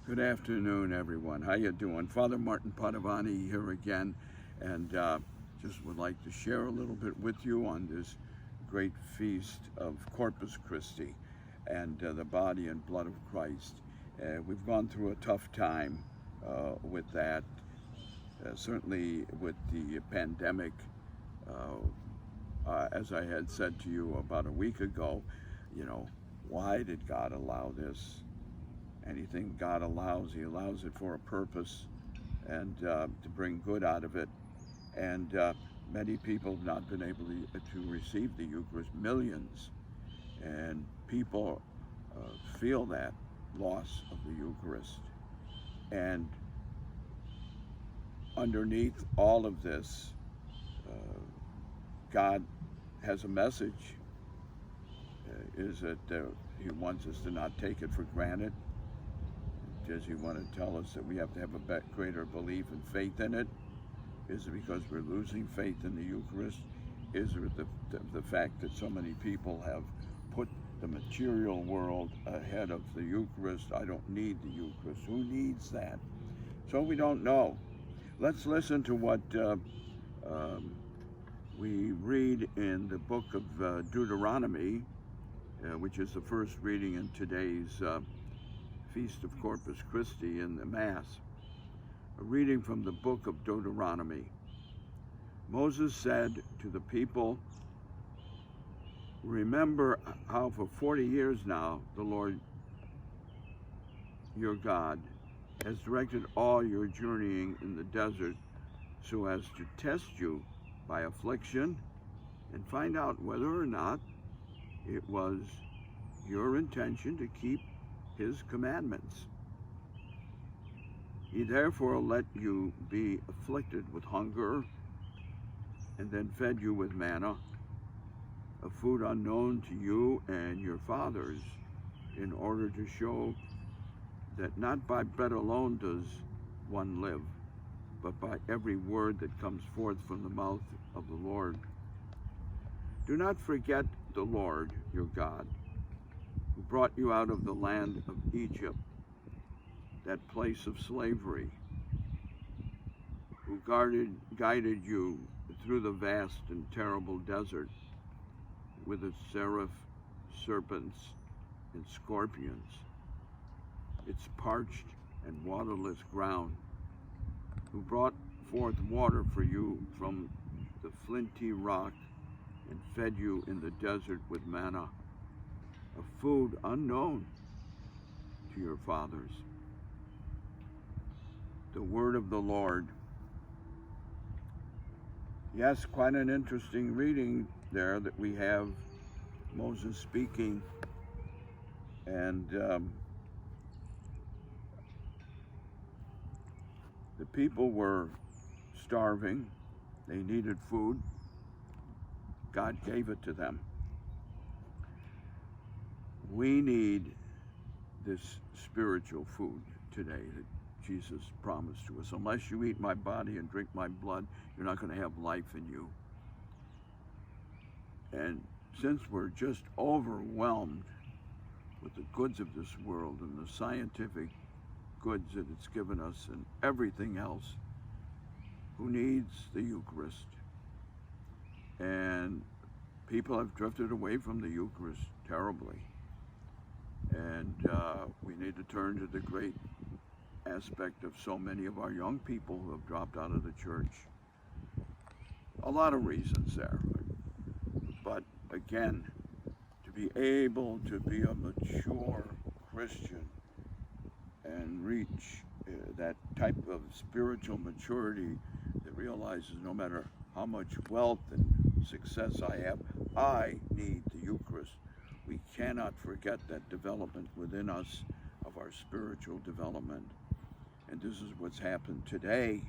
Good afternoon, everyone. How you doing? Father Martin Padovani here again, and just would like to share a little bit with you on this great feast of Corpus Christi and the body and blood of Christ. We've gone through a tough time with that, certainly with the pandemic. As I had said to you about a week ago, why did God allow this? Anything God allows, He allows it for a purpose and to bring good out of it. And many people have not been able to receive the Eucharist, millions. And people feel that loss of the Eucharist. And underneath all of this, God has a message, is that He wants us to not take it for granted. Does He want to tell us that we have to have a greater belief and faith in it? Is it because we're losing faith in the Eucharist? Is it the fact that so many people have put the material world ahead of the Eucharist? I don't need the Eucharist. Who needs that? So we don't know. Let's listen to what we read in the book of Deuteronomy, which is the first reading in today's Feast of Corpus Christi in the Mass. A reading from the book of Deuteronomy. Moses said to the people, "Remember how for 40 years now the Lord your God has directed all your journeying in the desert so as to test you by affliction and find out whether or not it was your intention to keep His commandments. He therefore let you be afflicted with hunger and then fed you with manna, a food unknown to you and your fathers, in order to show that not by bread alone does one live, but by every word that comes forth from the mouth of the Lord. Do not forget the Lord your God, who brought you out of the land of Egypt, that place of slavery, who guided you through the vast and terrible desert with its serpents and scorpions, its parched and waterless ground, who brought forth water for you from the flinty rock and fed you in the desert with manna, a food unknown to your fathers." The word of the Lord. Yes, quite an interesting reading there that we have Moses speaking, and the people were starving. They needed food. God gave it to them. We need this spiritual food today that Jesus promised to us. Unless you eat my body and drink my blood, you're not going to have life in you. And since we're just overwhelmed with the goods of this world and the scientific goods that it's given us and everything else, who needs the Eucharist? And people have drifted away from the Eucharist terribly. And we need to turn to the great aspect of so many of our young people who have dropped out of the church. A lot of reasons there. But again, to be able to be a mature Christian and reach that type of spiritual maturity that realizes no matter how much wealth and success I have, I need the Eucharist. We cannot forget that development within us of our spiritual development. And this is what's happened today,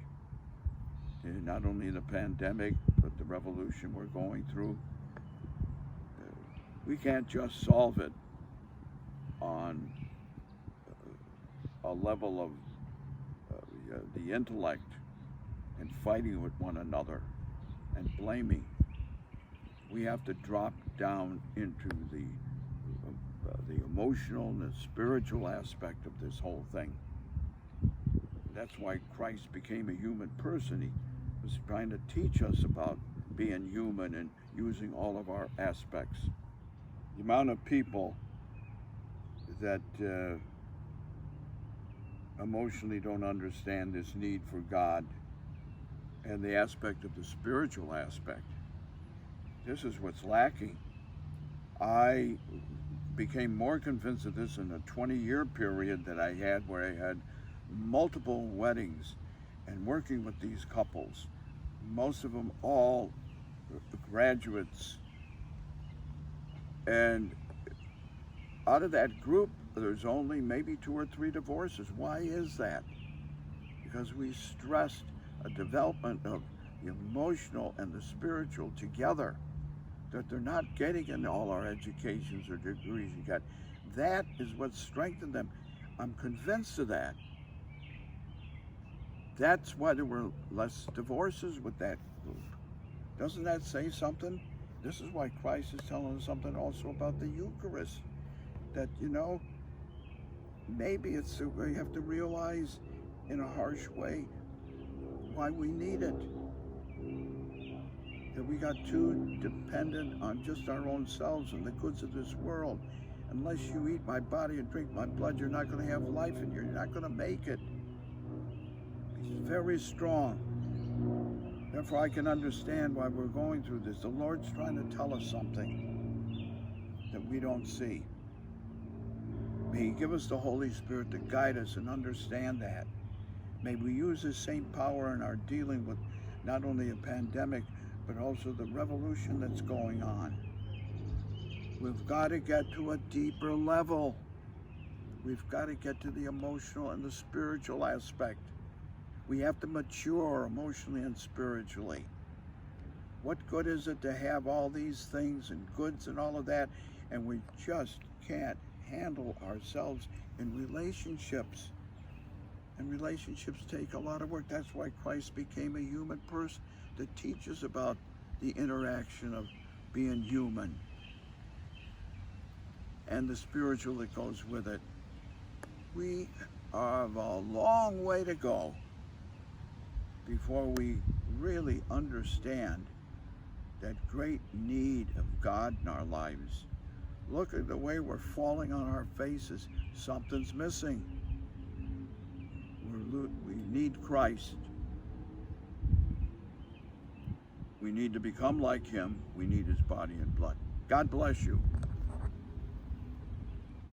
in not only the pandemic, but the revolution we're going through. We can't just solve it on a level of the intellect and fighting with one another and blaming. We have to drop down into the emotional and the spiritual aspect of this whole thing. That's why Christ became a human person. He was trying to teach us about being human and using all of our aspects. The amount of people that emotionally don't understand this need for God and the aspect of the spiritual aspect. This is what's lacking. I became more convinced of this in a 20-year period that I had, where I had multiple weddings and working with these couples, most of them all graduates. And out of that group, there's only maybe 2 or 3 divorces. Why is that? Because we stressed a development of the emotional and the spiritual together, that they're not getting in all our educations or degrees you got. That is what strengthened them. I'm convinced of that. That's why there were less divorces with that group. Doesn't that say something? This is why Christ is telling us something also about the Eucharist. That, maybe it's we have to realize in a harsh way why we need it. That we got too dependent on just our own selves and the goods of this world. Unless you eat my body and drink my blood, you're not going to have life and you're not going to make it. He's very strong. Therefore, I can understand why we're going through this. The Lord's trying to tell us something that we don't see. May He give us the Holy Spirit to guide us and understand that. May we use this same power in our dealing with not only a pandemic, but also the revolution that's going on. We've got to get to a deeper level. We've got to get to the emotional and the spiritual aspect. We have to mature emotionally and spiritually. What good is it to have all these things and goods and all of that, and we just can't handle ourselves in relationships? And relationships take a lot of work. That's why Christ became a human person, to teach us about the interaction of being human and the spiritual that goes with it. We have a long way to go before we really understand that great need of God in our lives. Look at the way we're falling on our faces. Something's missing. We need Christ. We need to become like Him. We need His body and blood. God bless you.